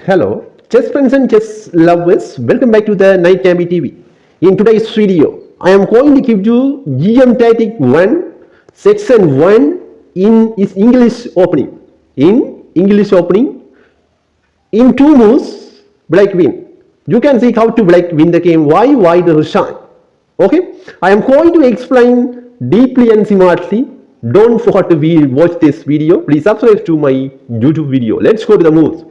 Hello, chess friends and chess lovers. Welcome back to the Night Gambit TV. In today's video, I am going to give you GM Tactic 1, Section 1 in its English opening. In two moves, black win. You can see how to black win the game. Why the resign? Okay, I am going to explain deeply and smartly. Don't forget to watch this video. Please subscribe to my YouTube video. Let's go to the moves.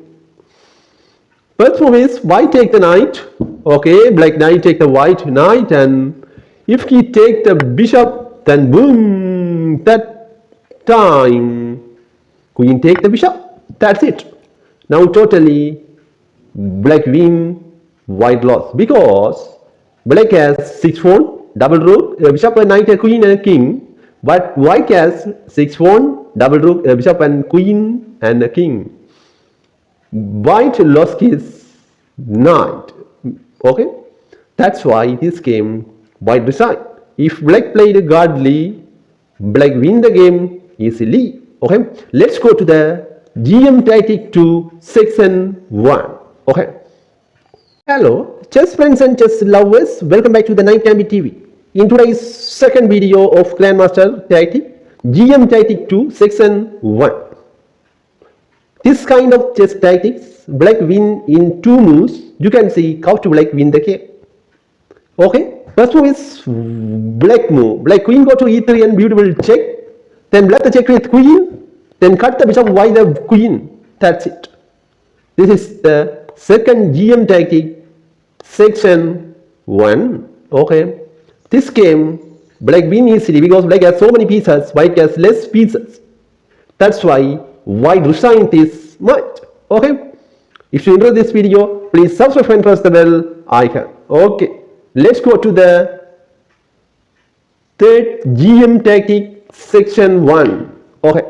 First move is white take the knight. Okay, black knight take the white knight, and if he take the bishop, then boom, that time queen take the bishop. That's it. Now totally black win, white loss, because black has 6 pawn, double rook, bishop, and knight, a queen, and a king, but white has 6 pawn, double rook, bishop, and queen, and a king. White lost his knight. Okay, that's why this game white decide. If black played guardly, black win the game easily. Okay, let's go to the GM Tactic 2 Section 1. Okay, hello chess friends and chess lovers, welcome back to the Night Gambit TV. In today's second video of Grandmaster Tactic, GM Tactic 2 Section 1. This kind of chess tactics, black win in 2 moves. You can see how to black win the game. Okay, first move is black move. Black queen go to e3 and beautiful check. Then black the check with queen. Then cut the bishop by the queen. That's it. This is the second GM tactic, Section 1. Okay, this game black win easily because black has so many pieces, white has less pieces. That's why white resign this much. Okay, if you enjoy this video, please subscribe and press the bell icon. Okay, let's go to the third GM tactic, Section 1. Okay,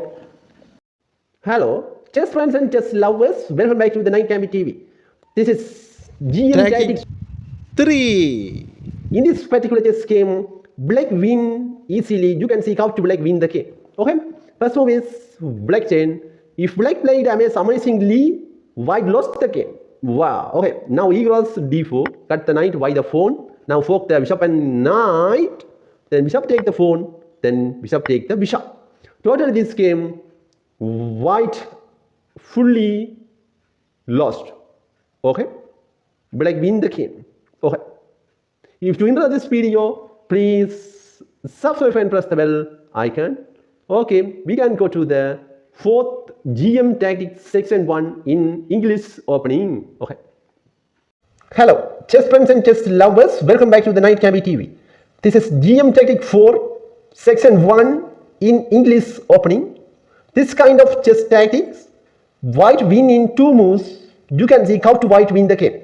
hello chess friends and chess lovers, welcome back to the Night Gambit TV. This is GM tactic 3. In this particular chess game, black win easily. You can see how to black win the game. Okay, first move is black chain. If black played amazingly, white lost the game. Wow. Okay, now e cross d4, cut the knight by the pawn. Now fork the bishop and knight. Then bishop take the pawn. Then bishop take the bishop. Totally this game, white fully lost. Okay, black win the game. Okay, if you enjoy this video, please subscribe and press the bell icon. Okay, we can go to the fourth GM Tactic Section 1 in English opening. Okay. Hello, chess friends and chess lovers, welcome back to the Night Gambit TV. This is GM Tactic 4 Section 1 in English opening. This kind of chess tactics, white win in 2 moves. You can see how to white win the game.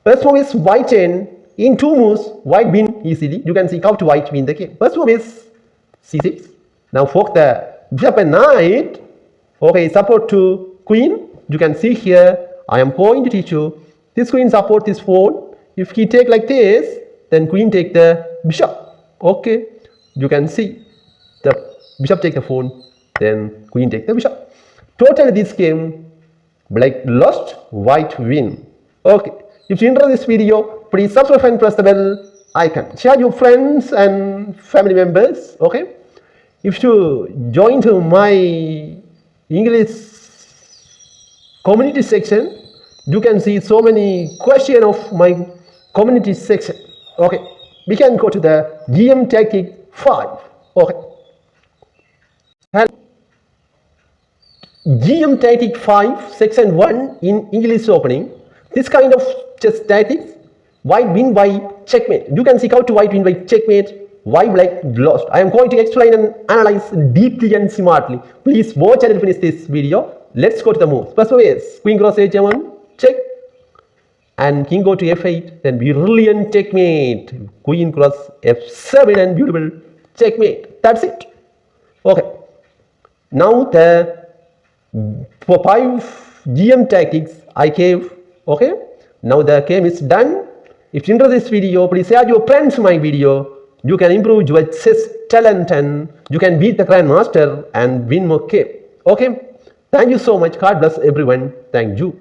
First move is white chain. In 2 moves, white win easily. You can see how to white win the game. First move is c6. Now fork the bishop and knight. Okay, support to queen. You can see here, I am going to teach you. This queen support this pawn. If he take like this, then queen take the bishop. Okay, you can see the bishop take the pawn, then queen take the bishop. Totally this game, black lost, white win. Okay, if you enjoy this video, please subscribe and press the bell icon. Share your friends and family members. Okay, if you join to my English community section, you can see so many questions of my community section. Okay, we can go to the GM Tactic 5. Okay, GM Tactic 5 Section 1 in English opening. This kind of chess tactics, white win by checkmate. You can see how to white win by checkmate. Why black lost? I am going to explain and analyze deeply and smartly. Please watch and finish this video. Let's go to the moves. First move is queen cross h1, check, and king go to f8. Then brilliant checkmate. Queen cross f7 and beautiful checkmate. That's it. Okay. Now the 5 GM tactics I gave. Okay. Now the game is done. If you enjoy this video, please share your friends my video. You can improve your chess talent and you can beat the Grandmaster and win more game. Okay. Thank you so much. God bless everyone. Thank you.